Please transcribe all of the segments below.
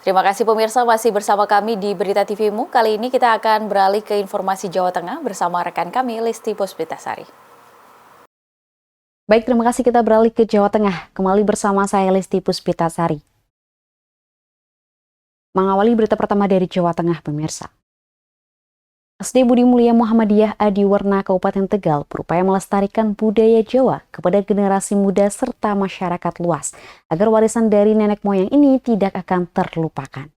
Terima kasih pemirsa masih bersama kami di Berita TV-mu. Kali ini kita akan beralih ke informasi Jawa Tengah bersama rekan kami Listi Puspitasari. Baik, terima kasih, kita beralih ke Jawa Tengah. Kembali bersama saya Listi Puspitasari. Mengawali berita pertama dari Jawa Tengah, pemirsa. SD Budi Mulia Muhammadiyah Adiwarna Kabupaten Tegal berupaya melestarikan budaya Jawa kepada generasi muda serta masyarakat luas agar warisan dari nenek moyang ini tidak akan terlupakan.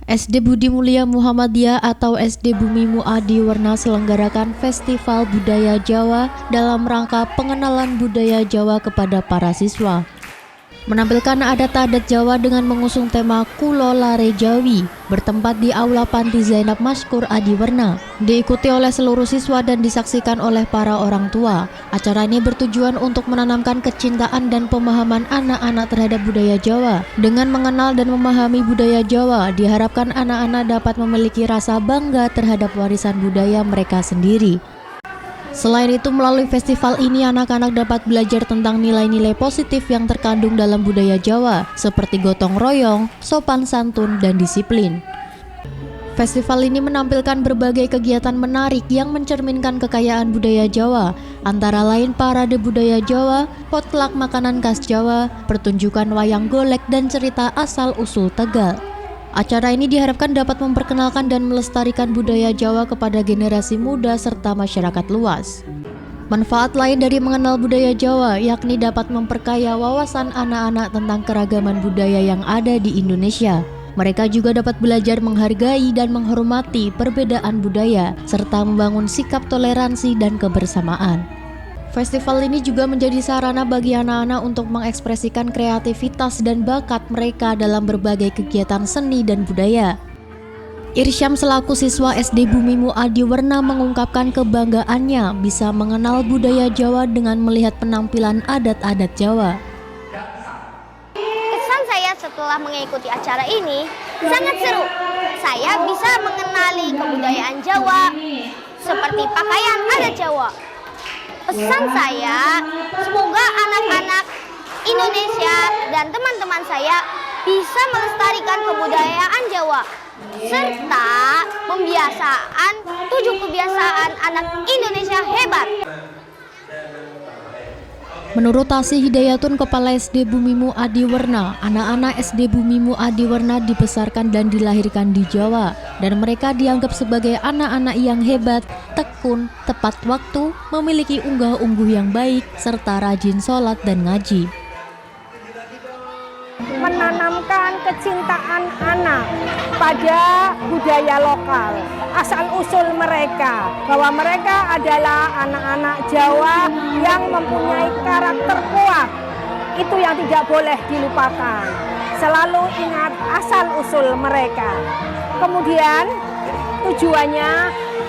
SD Budi Mulia Muhammadiyah atau SD Bumimu Adiwarna selenggarakan Festival Budaya Jawa dalam rangka pengenalan budaya Jawa kepada para siswa. Menampilkan adat-adat Jawa dengan mengusung tema Kulo Lare Jawi, bertempat di Aula Panti Zainab Maskur Adiwarna. Diikuti oleh seluruh siswa dan disaksikan oleh para orang tua. Acara ini bertujuan untuk menanamkan kecintaan dan pemahaman anak-anak terhadap budaya Jawa. Dengan mengenal dan memahami budaya Jawa, diharapkan anak-anak dapat memiliki rasa bangga terhadap warisan budaya mereka sendiri. Selain itu, melalui festival ini anak-anak dapat belajar tentang nilai-nilai positif yang terkandung dalam budaya Jawa, seperti gotong royong, sopan santun, dan disiplin. Festival ini menampilkan berbagai kegiatan menarik yang mencerminkan kekayaan budaya Jawa, antara lain parade budaya Jawa, potluck makanan khas Jawa, pertunjukan wayang golek, dan cerita asal-usul Tegal. Acara ini diharapkan dapat memperkenalkan dan melestarikan budaya Jawa kepada generasi muda serta masyarakat luas. Manfaat lain dari mengenal budaya Jawa yakni dapat memperkaya wawasan anak-anak tentang keragaman budaya yang ada di Indonesia. Mereka juga dapat belajar menghargai dan menghormati perbedaan budaya serta membangun sikap toleransi dan kebersamaan. Festival ini juga menjadi sarana bagi anak-anak untuk mengekspresikan kreativitas dan bakat mereka dalam berbagai kegiatan seni dan budaya. Irsyam selaku siswa SD Bumimu Adiwarna mengungkapkan kebanggaannya bisa mengenal budaya Jawa dengan melihat penampilan adat-adat Jawa. Kesan saya setelah mengikuti acara ini sangat seru. Saya bisa mengenali kebudayaan Jawa seperti pakaian adat Jawa. Pesan saya, semoga anak-anak Indonesia dan teman-teman saya bisa melestarikan kebudayaan Jawa serta pembiasaan 7 kebiasaan anak Indonesia hebat. Menurut Tasih Hidayatun, Kepala SD Bumimu Adiwarna, anak-anak SD Bumimu Adiwarna dibesarkan dan dilahirkan di Jawa, dan mereka dianggap sebagai anak-anak yang hebat, tekun, tepat waktu, memiliki unggah-ungguh yang baik, serta rajin sholat dan ngaji. Menanamkan kecintaan anak pada budaya lokal, asal-usul mereka, bahwa mereka adalah anak-anak Jawa yang mempunyai karakter kuat. Itu yang tidak boleh dilupakan. Selalu ingat asal-usul mereka. Kemudian tujuannya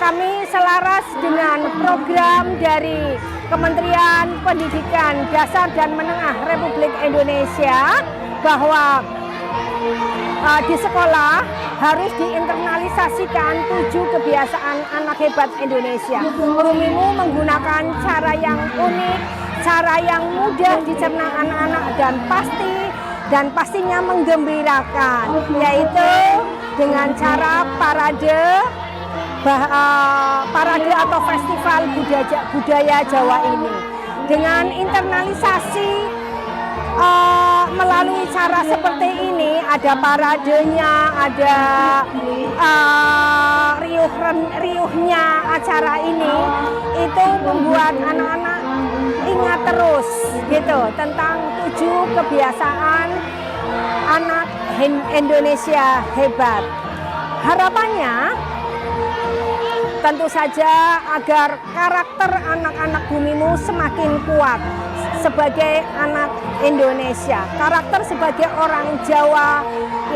kami selaras dengan program dari Kementerian Pendidikan Dasar dan Menengah Republik Indonesia, bahwa di sekolah harus diinternalisasikan 7 kebiasaan anak hebat Indonesia. Bumimu menggunakan cara yang unik, cara yang mudah dicerna anak-anak dan pastinya menggembirakan, yaitu dengan cara parade atau festival budaya Jawa ini. Dengan internalisasi melalui cara seperti ini, ada paradenya, ada riuhnya acara ini, itu membuat anak-anak ingat terus gitu tentang 7 kebiasaan anak Indonesia hebat. Harapannya tentu saja agar karakter anak-anak Bumimu semakin kuat sebagai anak Indonesia, karakter sebagai orang Jawa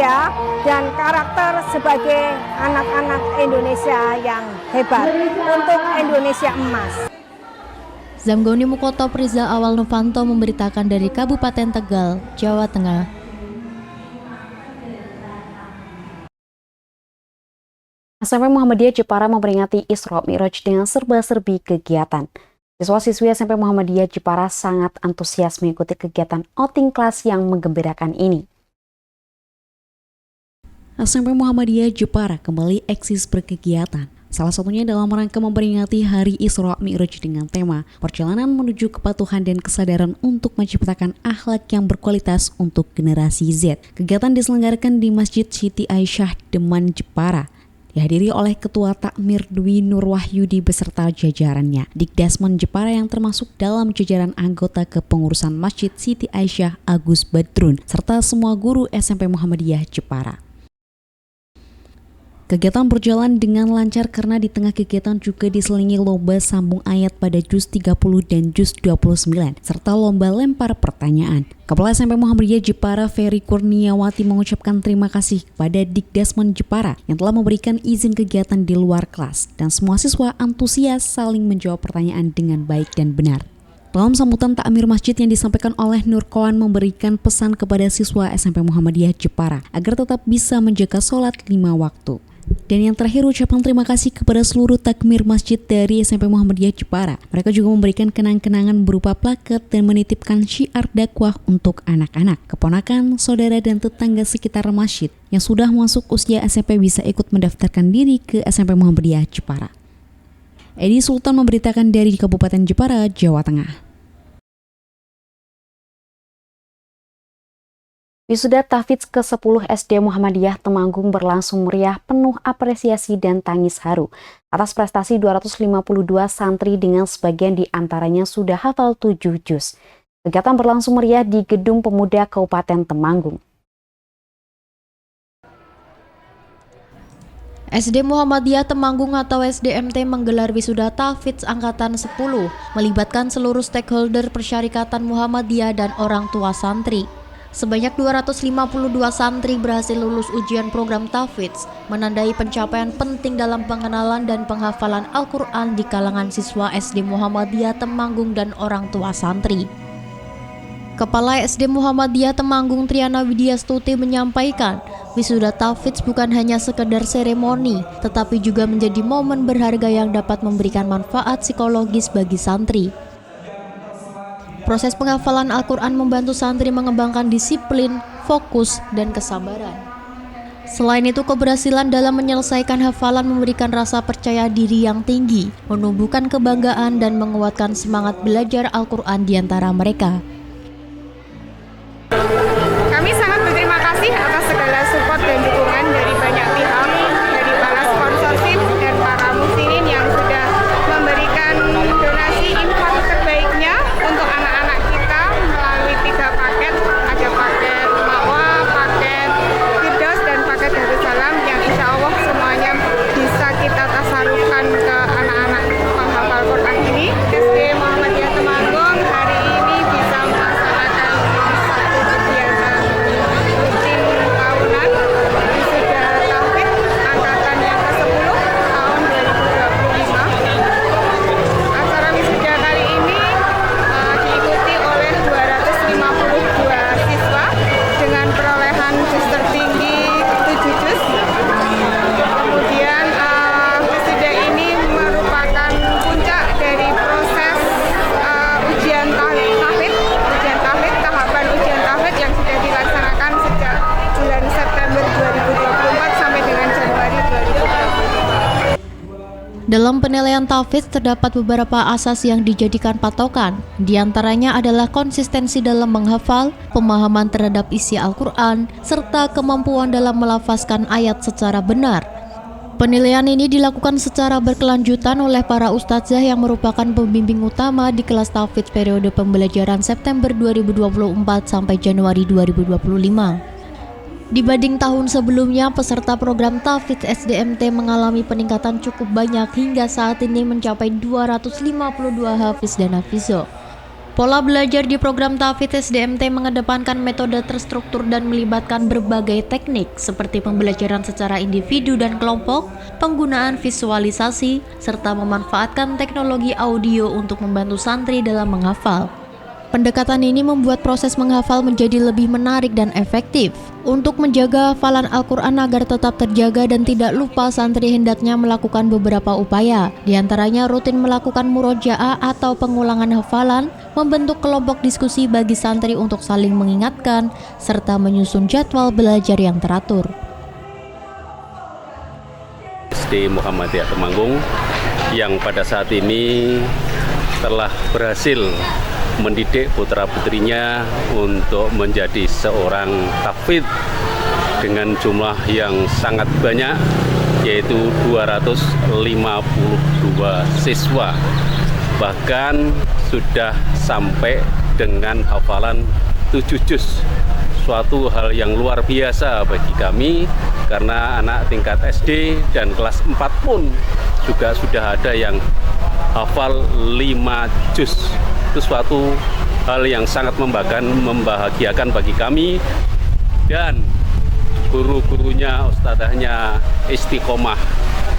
ya, dan karakter sebagai anak-anak Indonesia yang hebat untuk Indonesia emas. Zamgoni Mukoto Priza Awal Novanto memberitakan dari Kabupaten Tegal, Jawa Tengah. SMP Muhammadiyah Jepara memperingati Isra Mi'raj dengan serba-serbi kegiatan. Siswa-siswi SMP Muhammadiyah Jepara sangat antusias mengikuti kegiatan outing kelas yang menggembirakan ini. SMP Muhammadiyah Jepara kembali eksis berkegiatan. Salah satunya dalam rangka memperingati Hari Isra Mi'raj dengan tema Perjalanan Menuju Kepatuhan dan Kesadaran untuk Menciptakan Akhlak yang Berkualitas untuk Generasi Z. Kegiatan diselenggarakan di Masjid Siti Aisyah, Deman, Jepara. Dihadiri oleh Ketua Takmir Dwi Nur Wahyudi beserta jajarannya, Dikdasmen Jepara yang termasuk dalam jajaran anggota kepengurusan Masjid Siti Aisyah Agus Badrun, serta semua guru SMP Muhammadiyah Jepara. Kegiatan berjalan dengan lancar karena di tengah kegiatan juga diselingi lomba sambung ayat pada juz 30 dan juz 29, serta lomba lempar pertanyaan. Kepala SMP Muhammadiyah Jepara Ferry Kurniawati mengucapkan terima kasih kepada Dikdasmen Jepara yang telah memberikan izin kegiatan di luar kelas, dan semua siswa antusias saling menjawab pertanyaan dengan baik dan benar. Dalam sambutan takmir masjid yang disampaikan oleh Nur Koan memberikan pesan kepada siswa SMP Muhammadiyah Jepara agar tetap bisa menjaga sholat 5 waktu. Dan yang terakhir, ucapan terima kasih kepada seluruh takmir masjid dari SMP Muhammadiyah Jepara. Mereka juga memberikan kenang-kenangan berupa plaket dan menitipkan syiar dakwah untuk anak-anak, keponakan, saudara, dan tetangga sekitar masjid yang sudah masuk usia SMP bisa ikut mendaftarkan diri ke SMP Muhammadiyah Jepara. Edi Sultan memberitakan dari Kabupaten Jepara, Jawa Tengah. Wisuda Tahfidz ke-10 SD Muhammadiyah Temanggung berlangsung meriah, penuh apresiasi dan tangis haru atas prestasi 252 santri dengan sebagian di antaranya sudah hafal 7 juz. Kegiatan berlangsung meriah di Gedung Pemuda Kabupaten Temanggung. SD Muhammadiyah Temanggung atau SDMT menggelar wisuda Tahfidz Angkatan 10, melibatkan seluruh stakeholder Persyarikatan Muhammadiyah dan orang tua santri. Sebanyak 252 santri berhasil lulus ujian program Tahfidz, menandai pencapaian penting dalam pengenalan dan penghafalan Al-Quran di kalangan siswa SD Muhammadiyah Temanggung dan orang tua santri. Kepala SD Muhammadiyah Temanggung Triana Widyastuti menyampaikan, wisuda Tahfidz bukan hanya sekedar seremoni, tetapi juga menjadi momen berharga yang dapat memberikan manfaat psikologis bagi santri. Proses penghafalan Al-Quran membantu santri mengembangkan disiplin, fokus, dan kesabaran. Selain itu, keberhasilan dalam menyelesaikan hafalan memberikan rasa percaya diri yang tinggi, menumbuhkan kebanggaan, dan menguatkan semangat belajar Al-Quran di antara mereka. Kami sangat berterima kasih atas segala support dan dukungan dari banyak pihak, dari para sponsorship dan para muslimin yang sudah memberikan donasi infak terbaiknya untuk anak-anak kita melalui 3 paket, ada paket Mawa, paket Firdaus, dan paket Darussalam yang insya Allah semuanya bisa kita tasarufkan ke anak-anak penghafal Quran ini. SD Muhammadiyah Temanggung hari ini bisa melaksanakan satu kegiatan rutin tahunan wisuda Tahfidz angkatan yang ke-10 tahun 2025. Acara wisuda kali ini diikuti oleh 252 siswa dengan perolehan juz tertinggi 7 juz. Kemudian wisuda ini merupakan puncak dari proses ujian tahfidz, tahapan ujian tahfidz yang sudah dilaksanakan sejak bulan September 2024 sampai dengan Januari 2025. Dalam penilaian Tahfidz terdapat beberapa asas yang dijadikan patokan. Di antaranya adalah konsistensi dalam menghafal, pemahaman terhadap isi Al-Quran, serta kemampuan dalam melafazkan ayat secara benar. Penilaian ini dilakukan secara berkelanjutan oleh para ustadzah yang merupakan pembimbing utama di kelas Tahfidz periode pembelajaran September 2024 sampai Januari 2025. Dibanding tahun sebelumnya, peserta program Tahfidz SDMT mengalami peningkatan cukup banyak hingga saat ini mencapai 252 hafiz dan hafizah. Pola belajar di program Tahfidz SDMT mengedepankan metode terstruktur dan melibatkan berbagai teknik seperti pembelajaran secara individu dan kelompok, penggunaan visualisasi, serta memanfaatkan teknologi audio untuk membantu santri dalam menghafal. Pendekatan ini membuat proses menghafal menjadi lebih menarik dan efektif. Untuk menjaga hafalan Al-Quran agar tetap terjaga dan tidak lupa, santri hendaknya melakukan beberapa upaya. Di antaranya rutin melakukan murojaah atau pengulangan hafalan, membentuk kelompok diskusi bagi santri untuk saling mengingatkan, serta menyusun jadwal belajar yang teratur. SD Muhammadiyah Temanggung yang pada saat ini telah berhasil mendidik putra-putrinya untuk menjadi seorang tahfidz dengan jumlah yang sangat banyak, yaitu 252 siswa. Bahkan sudah sampai dengan hafalan 7 juz. Suatu hal yang luar biasa bagi kami, karena anak tingkat SD dan kelas 4 pun juga sudah ada yang hafal 5 juz. Itu suatu hal yang sangat membahagiakan bagi kami, dan guru-gurunya, ustadzahnya istiqomah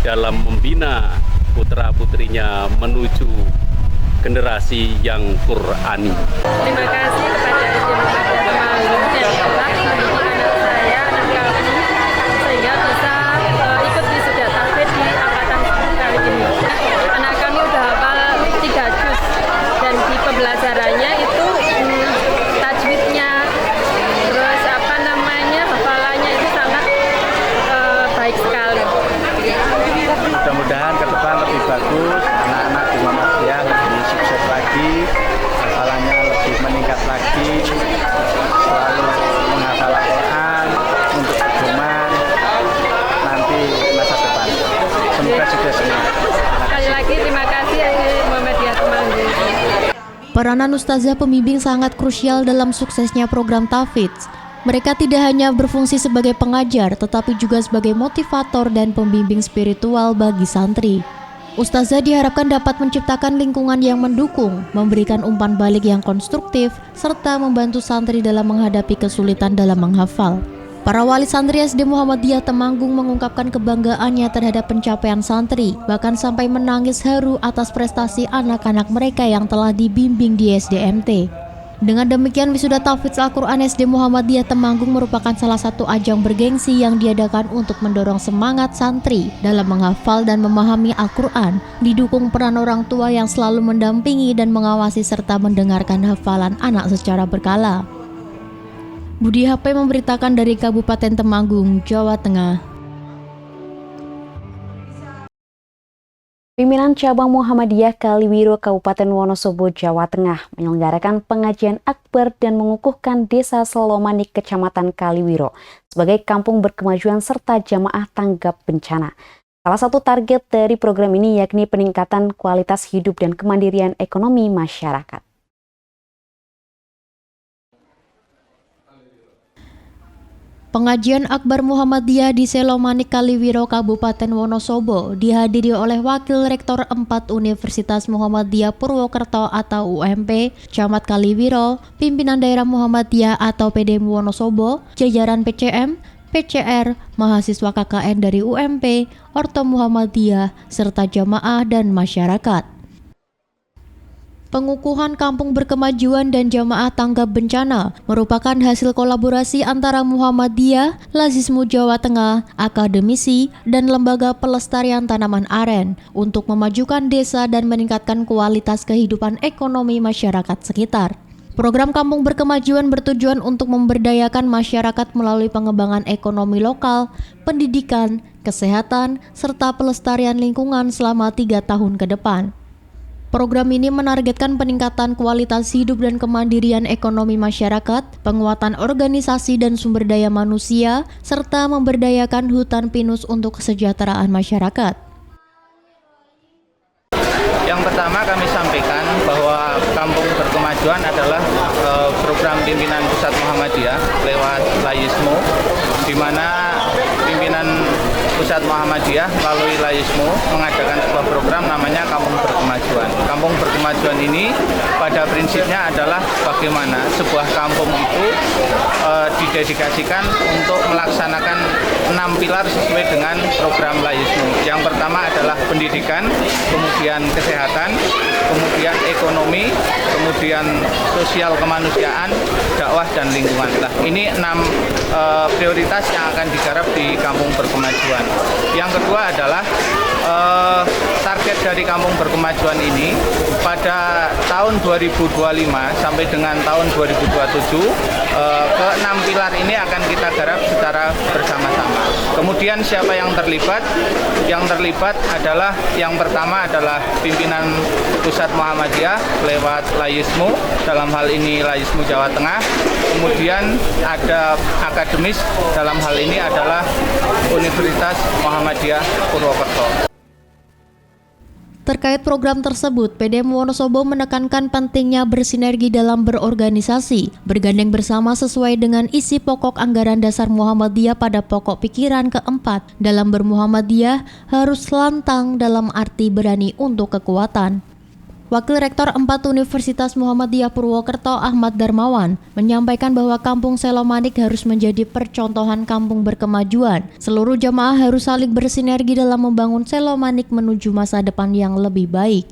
dalam membina putra-putrinya menuju generasi yang Qur'ani. Terima kasih kepada SD Muhammadiyah Temanggung yang telah mendidik anak saya, anak kami, sehingga bisa ikut wisuda tahfidz di angkatan 10 kali ini. Anak kami udah hafal 3 juz, dan di pembelajarannya itu tajwidnya, terus hafalannya itu sangat baik sekali. Mudah-mudahan ke depan lebih bagus, anak-anak di Muhammadiyah lebih sukses lagi, hafalannya lebih meningkat lagi, selalu menghafal Al-Quran untuk pedoman nanti masa depan. Semoga sukses semua. Sekali lagi terima kasih SD Muhammadiyah Temanggung. Peranan ustazah pembimbing sangat krusial dalam suksesnya program tahfidz. Mereka tidak hanya berfungsi sebagai pengajar, tetapi juga sebagai motivator dan pembimbing spiritual bagi santri. Ustazah diharapkan dapat menciptakan lingkungan yang mendukung, memberikan umpan balik yang konstruktif, serta membantu santri dalam menghadapi kesulitan dalam menghafal. Para wali santri SD Muhammadiyah Temanggung mengungkapkan kebanggaannya terhadap pencapaian santri, bahkan sampai menangis haru atas prestasi anak-anak mereka yang telah dibimbing di SDMT. Dengan demikian, wisuda tahfidz Al-Quran SD Muhammadiyah Temanggung merupakan salah satu ajang bergengsi yang diadakan untuk mendorong semangat santri dalam menghafal dan memahami Al-Quran, didukung peran orang tua yang selalu mendampingi dan mengawasi serta mendengarkan hafalan anak secara berkala. Budi HP memberitakan dari Kabupaten Temanggung, Jawa Tengah. Pimpinan Cabang Muhammadiyah Kaliwiro Kabupaten Wonosobo, Jawa Tengah menyelenggarakan pengajian akbar dan mengukuhkan Desa Selomanik, Kecamatan Kaliwiro sebagai kampung berkemajuan serta jamaah tanggap bencana. Salah satu target dari program ini yakni peningkatan kualitas hidup dan kemandirian ekonomi masyarakat. Pengajian akbar Muhammadiyah di Selomanik Kaliwiro, Kabupaten Wonosobo dihadiri oleh Wakil Rektor 4 Universitas Muhammadiyah Purwokerto atau UMP, Camat Kaliwiro, pimpinan daerah Muhammadiyah atau PDM Wonosobo, jajaran PCM, PCR, mahasiswa KKN dari UMP, Orto Muhammadiyah, serta jamaah dan masyarakat. Pengukuhan kampung berkemajuan dan jamaah tanggap bencana merupakan hasil kolaborasi antara Muhammadiyah, Lazismu Jawa Tengah, akademisi, dan Lembaga Pelestarian Tanaman Aren untuk memajukan desa dan meningkatkan kualitas kehidupan ekonomi masyarakat sekitar. Program Kampung Berkemajuan bertujuan untuk memberdayakan masyarakat melalui pengembangan ekonomi lokal, pendidikan, kesehatan, serta pelestarian lingkungan selama 3 tahun ke depan. Program ini menargetkan peningkatan kualitas hidup dan kemandirian ekonomi masyarakat, penguatan organisasi dan sumber daya manusia, serta memberdayakan hutan pinus untuk kesejahteraan masyarakat. Yang pertama kami sampaikan bahwa Kampung Berkemajuan adalah program pimpinan Pusat Muhammadiyah lewat Layismu, di mana pimpinan Pusat Muhammadiyah melalui Layismu mengadakan sebuah program namanya Kampung Berkemajuan. Kampung Berkemajuan ini pada prinsipnya adalah bagaimana sebuah kampung itu didedikasikan untuk melaksanakan 6 pilar sesuai dengan program Layismu. Yang pertama adalah pendidikan, kemudian kesehatan, kemudian ekonomi, kemudian sosial kemanusiaan, dakwah dan lingkungan. Nah, ini 6 prioritas yang akan digarap di Kampung Berkemajuan. Yang kedua adalah target dari Kampung Berkemajuan ini pada tahun 2025 sampai dengan tahun 2027 ke-6 pilar ini akan kita garap secara bersama-sama. Kemudian siapa yang terlibat? Yang terlibat adalah yang pertama adalah pimpinan Pusat Muhammadiyah lewat Layismu, dalam hal ini Layismu Jawa Tengah. Kemudian ada akademis, dalam hal ini adalah Universitas Muhammadiyah Purwokerto. Terkait program tersebut, PDM Wonosobo menekankan pentingnya bersinergi dalam berorganisasi, bergandeng bersama sesuai dengan isi pokok anggaran dasar Muhammadiyah pada pokok pikiran keempat. Dalam bermuhammadiyah harus lantang dalam arti berani untuk kekuatan. Wakil Rektor 4 Universitas Muhammadiyah Purwokerto Ahmad Darmawan menyampaikan bahwa Kampung Selomanik harus menjadi percontohan kampung berkemajuan. Seluruh jamaah harus saling bersinergi dalam membangun Selomanik menuju masa depan yang lebih baik.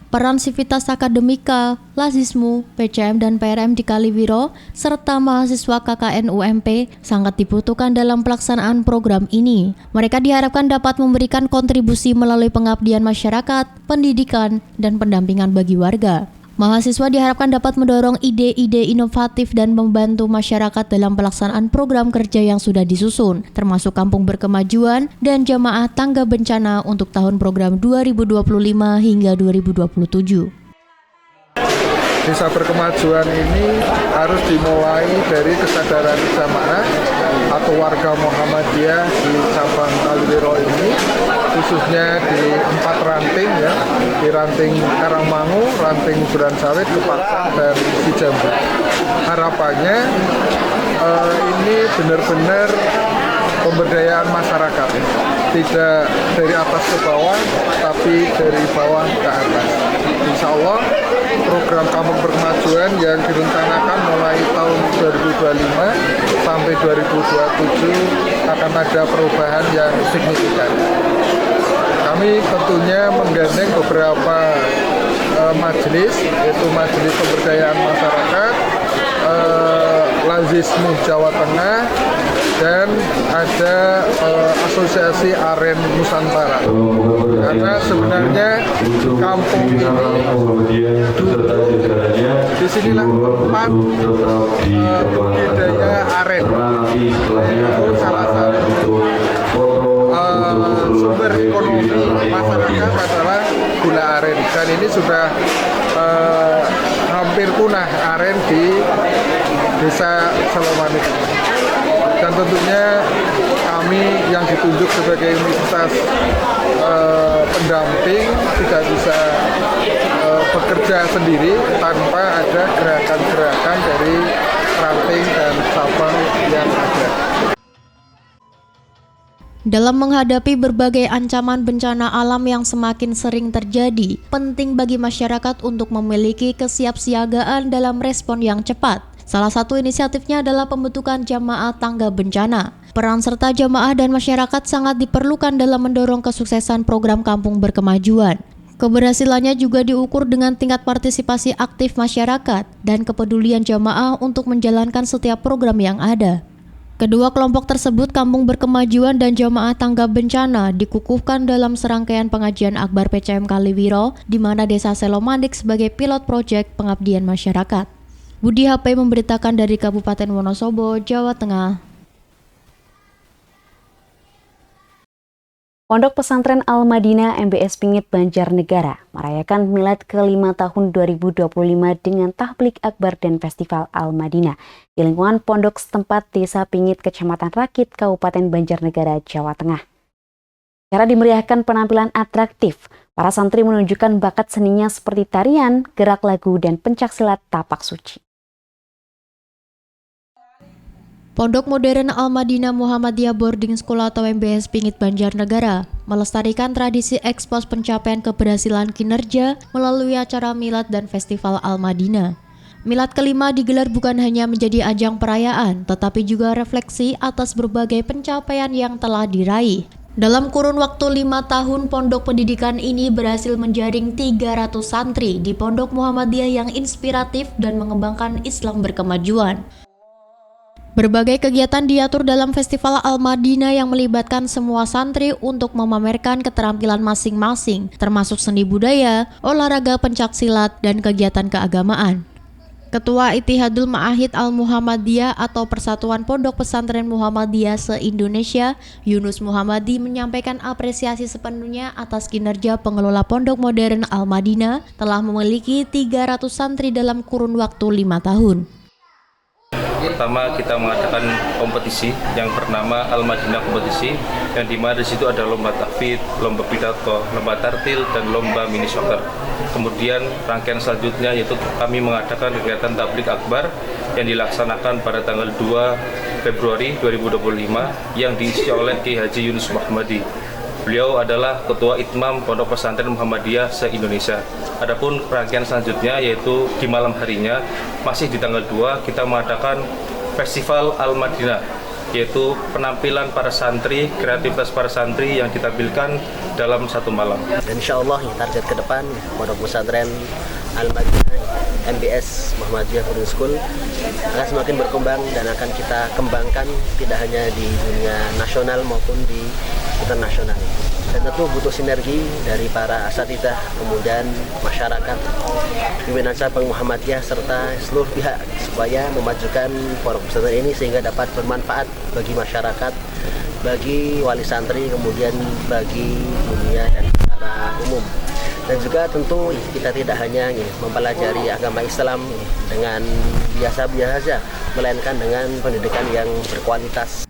Peran Sivitas Akademika, Layismu, PCM dan PRM di Kaliwiro, serta mahasiswa KKN UMP sangat dibutuhkan dalam pelaksanaan program ini. Mereka diharapkan dapat memberikan kontribusi melalui pengabdian masyarakat, pendidikan, dan pendampingan bagi warga. Mahasiswa diharapkan dapat mendorong ide-ide inovatif dan membantu masyarakat dalam pelaksanaan program kerja yang sudah disusun, termasuk Kampung Berkemajuan dan Jamaah Tangga Bencana untuk tahun program 2025 hingga 2027. Desa Berkemajuan ini harus dimulai dari kesadaran jamaah atau warga Muhammadiyah di cabang Kaliwiro ini, khususnya di 4 ranting ya, di ranting Karangmangu, ranting Buran Sawit, Kepaksang, dan Cijambu. Harapannya ini benar-benar pemberdayaan masyarakat, tidak dari atas ke bawah, tapi dari bawah ke atas. Insya Allah program Kampung Berkemajuan yang direncanakan mulai tahun 2025 sampai 2027 akan ada perubahan yang signifikan. Kami tentunya menggandeng beberapa majelis, yaitu Majelis Pemberdayaan Masyarakat, Layismu Jawa Tengah, dan ada Asosiasi Aren Nusantara. Karena sebenarnya kampung ini disinilah tempat budidaya aren. Itu salah satu sumber ekonomi masyarakat adalah gula aren, dan ini sudah hampir punah aren di Desa Selomanik. Dan tentunya kami yang ditunjuk sebagai universitas pendamping tidak bisa bekerja sendiri tanpa ada gerakan-gerakan dari ranting dan cabang yang ada. Dalam menghadapi berbagai ancaman bencana alam yang semakin sering terjadi, penting bagi masyarakat untuk memiliki kesiapsiagaan dalam respon yang cepat. Salah satu inisiatifnya adalah pembentukan Jamaah Tangga Bencana. Peran serta jamaah dan masyarakat sangat diperlukan dalam mendorong kesuksesan program Kampung Berkemajuan. Keberhasilannya juga diukur dengan tingkat partisipasi aktif masyarakat dan kepedulian jamaah untuk menjalankan setiap program yang ada. Kedua kelompok tersebut, Kampung Berkemajuan dan Jamaah Tangga Bencana, dikukuhkan dalam serangkaian pengajian akbar PCM Kaliwiro, di mana Desa Selomanik sebagai pilot proyek pengabdian masyarakat. Budi HP memberitakan dari Kabupaten Wonosobo, Jawa Tengah. Pondok Pesantren Al-Madinah MBS Pingit Banjarnegara merayakan Milad ke-5 tahun 2025 dengan tahblik akbar dan festival Al-Madinah di lingkungan pondok setempat Desa Pingit, Kecamatan Rakit, Kabupaten Banjarnegara, Jawa Tengah. Cara dimeriahkan penampilan atraktif, para santri menunjukkan bakat seninya seperti tarian, gerak lagu, dan pencaksilat tapak suci. Pondok Modern Al-Madinah Muhammadiyah Boarding School atau MBS Pingit Banjarnegara melestarikan tradisi ekspos pencapaian keberhasilan kinerja melalui acara milad dan festival Al-Madinah. Milad kelima digelar bukan hanya menjadi ajang perayaan, tetapi juga refleksi atas berbagai pencapaian yang telah diraih. Dalam kurun waktu 5 tahun, pondok pendidikan ini berhasil menjaring 300 santri di Pondok Muhammadiyah yang inspiratif dan mengembangkan Islam berkemajuan. Berbagai kegiatan diatur dalam Festival Al-Madinah yang melibatkan semua santri untuk memamerkan keterampilan masing-masing, termasuk seni budaya, olahraga pencaksilat, dan kegiatan keagamaan. Ketua Ittihadul Ma'ahid Al-Muhammadiyah atau Persatuan Pondok Pesantren Muhammadiyah se-Indonesia, Yunus Muhammadi menyampaikan apresiasi sepenuhnya atas kinerja pengelola Pondok Modern Al-Madinah telah memiliki 300 santri dalam kurun waktu 5 tahun. Pertama kita mengadakan kompetisi yang bernama Al-Madinah Kompetisi, yang dimana di situ ada lomba tahfidz, lomba pidato, lomba tartil, dan lomba mini soccer. Kemudian rangkaian selanjutnya yaitu kami mengadakan kegiatan tabligh akbar yang dilaksanakan pada tanggal 2 Februari 2025 yang diisi oleh Kiai Haji Yunus Muhammadi. Beliau adalah Ketua Itmam Pondok Pesantren Muhammadiyah se-Indonesia. Adapun rangkaian selanjutnya yaitu di malam harinya, masih di tanggal 2, kita mengadakan Festival Al-Madinah, yaitu penampilan para santri, kreativitas para santri yang ditampilkan dalam satu malam. Dan insya Allah target ke depan Pondok Pesantren Al-Madinah MBS Muhammadiyah Boarding School akan semakin berkembang dan akan kita kembangkan tidak hanya di dunia nasional maupun di internasional. Dan tentu butuh sinergi dari para asatidzah, kemudian masyarakat, pimpinan cabang Muhammadiyah serta seluruh pihak supaya memajukan pondok pesantren ini sehingga dapat bermanfaat bagi masyarakat, bagi wali santri, kemudian bagi dunia dan secara umum. Dan juga tentu kita tidak hanya mempelajari agama Islam dengan biasa-biasa saja, melainkan dengan pendidikan yang berkualitas.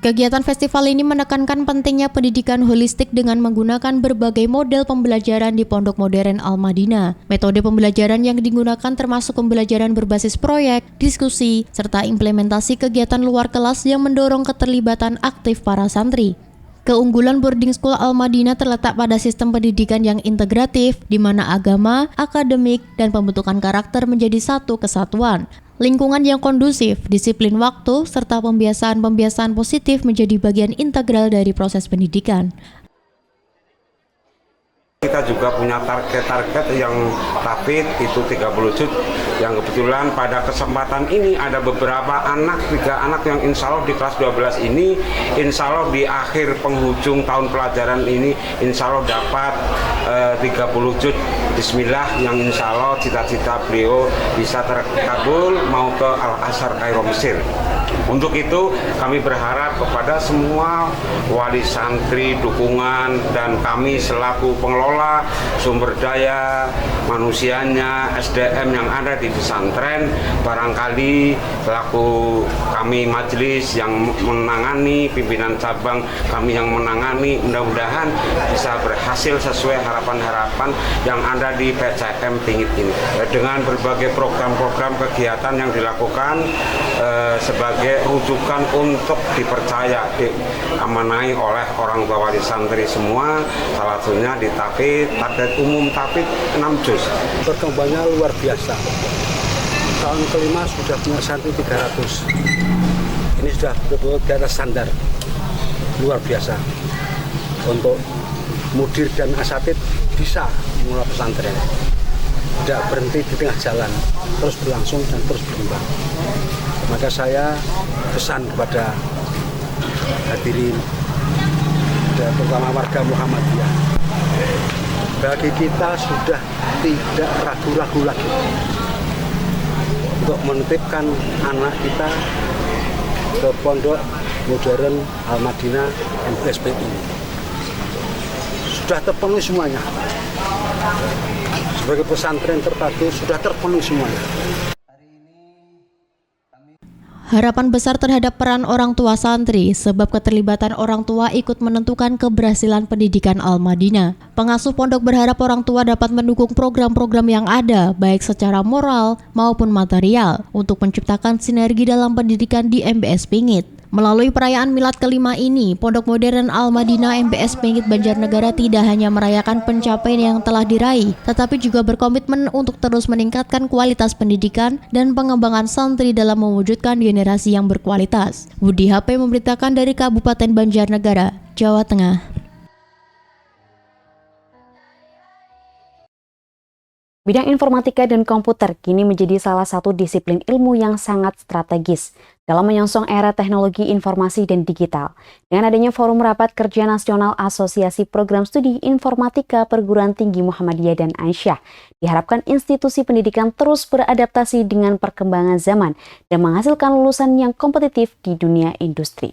Kegiatan festival ini menekankan pentingnya pendidikan holistik dengan menggunakan berbagai model pembelajaran di Pondok Modern Al-Madinah. Metode pembelajaran yang digunakan termasuk pembelajaran berbasis proyek, diskusi, serta implementasi kegiatan luar kelas yang mendorong keterlibatan aktif para santri. Keunggulan boarding school Al-Madinah terletak pada sistem pendidikan yang integratif, di mana agama, akademik, dan pembentukan karakter menjadi satu kesatuan. Lingkungan yang kondusif, disiplin waktu, serta pembiasaan-pembiasaan positif menjadi bagian integral dari proses pendidikan. Kita juga punya target-target yang tahfidz itu 30 juz, yang kebetulan pada kesempatan ini ada beberapa anak, 3 anak yang insya Allah di kelas 12 ini, insya Allah di akhir penghujung tahun pelajaran ini insya Allah dapat 30 juz Bismillah, yang insya Allah cita-cita beliau bisa terkabul mau ke Al-Azhar Kairo Mesir. Untuk itu kami berharap kepada semua wali santri, dukungan, dan kami selaku pengelola sumber daya manusianya, SDM yang ada di pesantren, barangkali selaku kami majelis yang menangani, pimpinan cabang kami yang menangani, mudah-mudahan bisa berhasil sesuai harapan-harapan yang ada di PCM Tingit ini. Dengan berbagai program-program kegiatan yang dilakukan sebagai rujukan untuk dipercaya, diamanai oleh orang tua wali santri semua, salah satunya di tahfidz, target umum tahfidz 6 juz. Perkembangannya luar biasa. Tahun kelima sudah punya santri 300. Ini sudah betul-betul di atas standar. Luar biasa. Untuk mudir dan asatidz bisa mengelola pesantren. Tidak berhenti di tengah jalan, terus berlangsung dan terus berkembang. Maka saya pesan kepada hadirin, terutama warga Muhammadiyah, bagi kita sudah tidak ragu-ragu lagi untuk menitipkan anak kita ke Pondok Modern Al-Madinah MBSP ini. Sudah terpenuhi semuanya. Sebagai pesantren terpadu sudah terpenuhi semuanya. Harapan besar terhadap peran orang tua santri, sebab keterlibatan orang tua ikut menentukan keberhasilan pendidikan Al-Madinah. Pengasuh pondok berharap orang tua dapat mendukung program-program yang ada, baik secara moral maupun material, untuk menciptakan sinergi dalam pendidikan di MBS Pingit. Melalui perayaan Milad kelima ini, Pondok Modern Al-Madinah MBS Pengit Banjarnegara tidak hanya merayakan pencapaian yang telah diraih, tetapi juga berkomitmen untuk terus meningkatkan kualitas pendidikan dan pengembangan santri dalam mewujudkan generasi yang berkualitas. Budi HP memberitakan dari Kabupaten Banjarnegara, Jawa Tengah. Bidang informatika dan komputer kini menjadi salah satu disiplin ilmu yang sangat strategis dalam menyongsong era teknologi informasi dan digital. Dengan adanya Forum Rapat Kerja Nasional Asosiasi Program Studi Informatika Perguruan Tinggi Muhammadiyah dan Aisyah, diharapkan institusi pendidikan terus beradaptasi dengan perkembangan zaman dan menghasilkan lulusan yang kompetitif di dunia industri.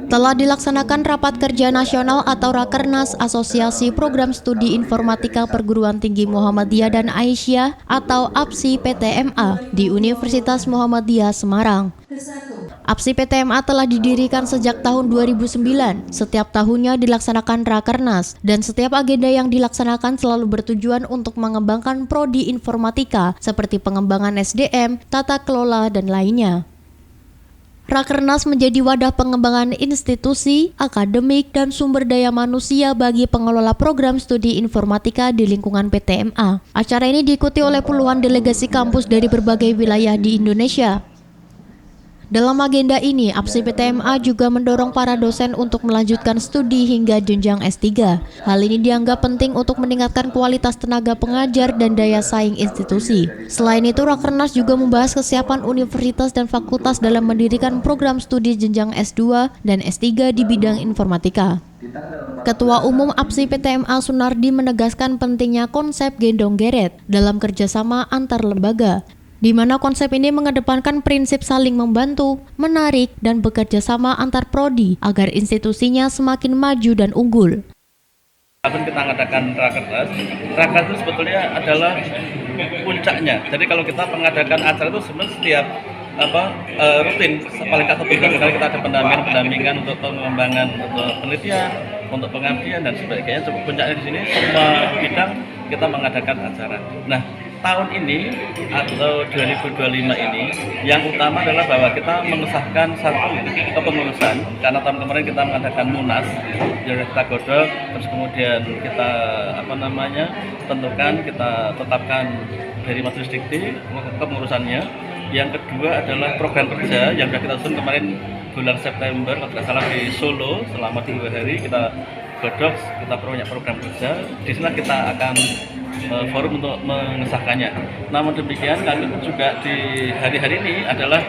Telah dilaksanakan Rapat Kerja Nasional atau Rakernas Asosiasi Program Studi Informatika Perguruan Tinggi Muhammadiyah dan Aisyah atau APSI PTMA di Universitas Muhammadiyah Semarang. APSI PTMA telah didirikan sejak tahun 2009. Setiap tahunnya dilaksanakan Rakernas dan setiap agenda yang dilaksanakan selalu bertujuan untuk mengembangkan prodi informatika seperti pengembangan SDM, tata kelola, dan lainnya. Rakernas menjadi wadah pengembangan institusi, akademik, dan sumber daya manusia bagi pengelola program studi informatika di lingkungan PTMA. Acara ini diikuti oleh puluhan delegasi kampus dari berbagai wilayah di Indonesia. Dalam agenda ini, APSI PTMA juga mendorong para dosen untuk melanjutkan studi hingga jenjang S3. Hal ini dianggap penting untuk meningkatkan kualitas tenaga pengajar dan daya saing institusi. Selain itu, Rakernas juga membahas kesiapan universitas dan fakultas dalam mendirikan program studi jenjang S2 dan S3 di bidang informatika. Ketua Umum APSI PTMA Sunardi menegaskan pentingnya konsep gendong geret dalam kerjasama antar lembaga, di mana konsep ini mengedepankan prinsip saling membantu, menarik, dan bekerja sama antar prodi agar institusinya semakin maju dan unggul. Kita mengadakan Rakernas itu sebetulnya adalah puncaknya. Jadi kalau kita mengadakan acara itu sebenarnya setiap rutin, paling tak 1 bulan sekali kita ada pendampingan untuk pengembangan, untuk penelitian, untuk pengabdian dan sebagainya. Puncaknya di sini semua bidang kita mengadakan acara. Nah, tahun ini atau 2025 ini yang utama adalah bahwa kita mengesahkan satu kepengurusan, karena tahun kemarin kita mengadakan Munas, jadi kita godok, terus kemudian kita tentukan, kita tetapkan dari Majelis Dikti kepengurusannya. Yang kedua adalah program kerja yang sudah kita susun kemarin bulan September, kalau tidak salah di Solo selama 2 hari kita godok, kita punya program kerja. Di sana kita akan forum untuk mengesahkannya. Namun demikian kami juga di hari-hari ini adalah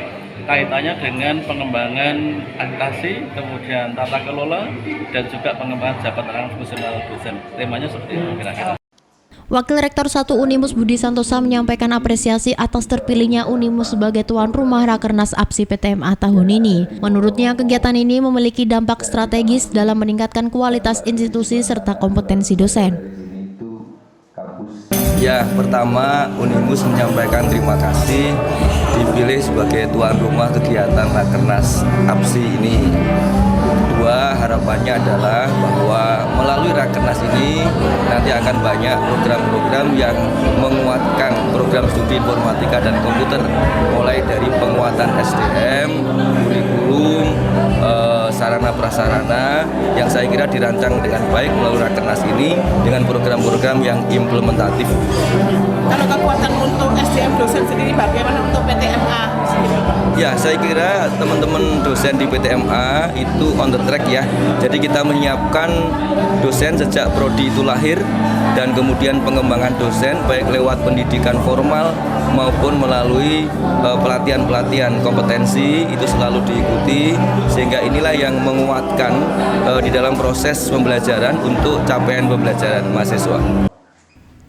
kaitannya dengan pengembangan akreditasi, kemudian tata kelola, dan juga pengembangan jabatan fungsional dosen. Temanya seperti itu kira-kira. Wakil Rektor 1 Unimus Budi Santosa menyampaikan apresiasi atas terpilihnya Unimus sebagai tuan rumah Rakernas APSI PTMA tahun ini. Menurutnya, kegiatan ini memiliki dampak strategis dalam meningkatkan kualitas institusi serta kompetensi dosen. Ya, pertama Unimus menyampaikan terima kasih dipilih sebagai tuan rumah kegiatan Rakernas APSI ini. Kedua, harapannya adalah bahwa melalui Rakernas ini nanti akan banyak program-program yang menguatkan program studi informatika dan komputer, mulai dari penguatan SDM, kurikulum, sarana prasarana yang saya kira dirancang dengan baik melalui Rakernas ini dengan program-program yang implementatif. Kalau kekuatan untuk SDM dosen sendiri bagaimana untuk PTMA? Ya, saya kira teman-teman dosen di PTMA itu on the track ya. Jadi kita menyiapkan dosen sejak prodi itu lahir dan kemudian pengembangan dosen baik lewat pendidikan formal maupun melalui pelatihan-pelatihan kompetensi itu selalu diikuti, sehingga inilah yang menguatkan di dalam proses pembelajaran untuk capaian pembelajaran mahasiswa.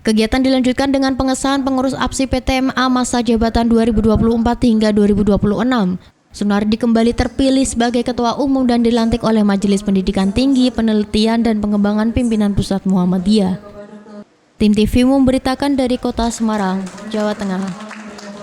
Kegiatan dilanjutkan dengan pengesahan pengurus APSI PTMA masa jabatan 2024 hingga 2026. Sunardi kembali terpilih sebagai Ketua Umum dan dilantik oleh Majelis Pendidikan Tinggi, Penelitian, dan Pengembangan Pimpinan Pusat Muhammadiyah. Tim TV memberitakan dari Kota Semarang, Jawa Tengah.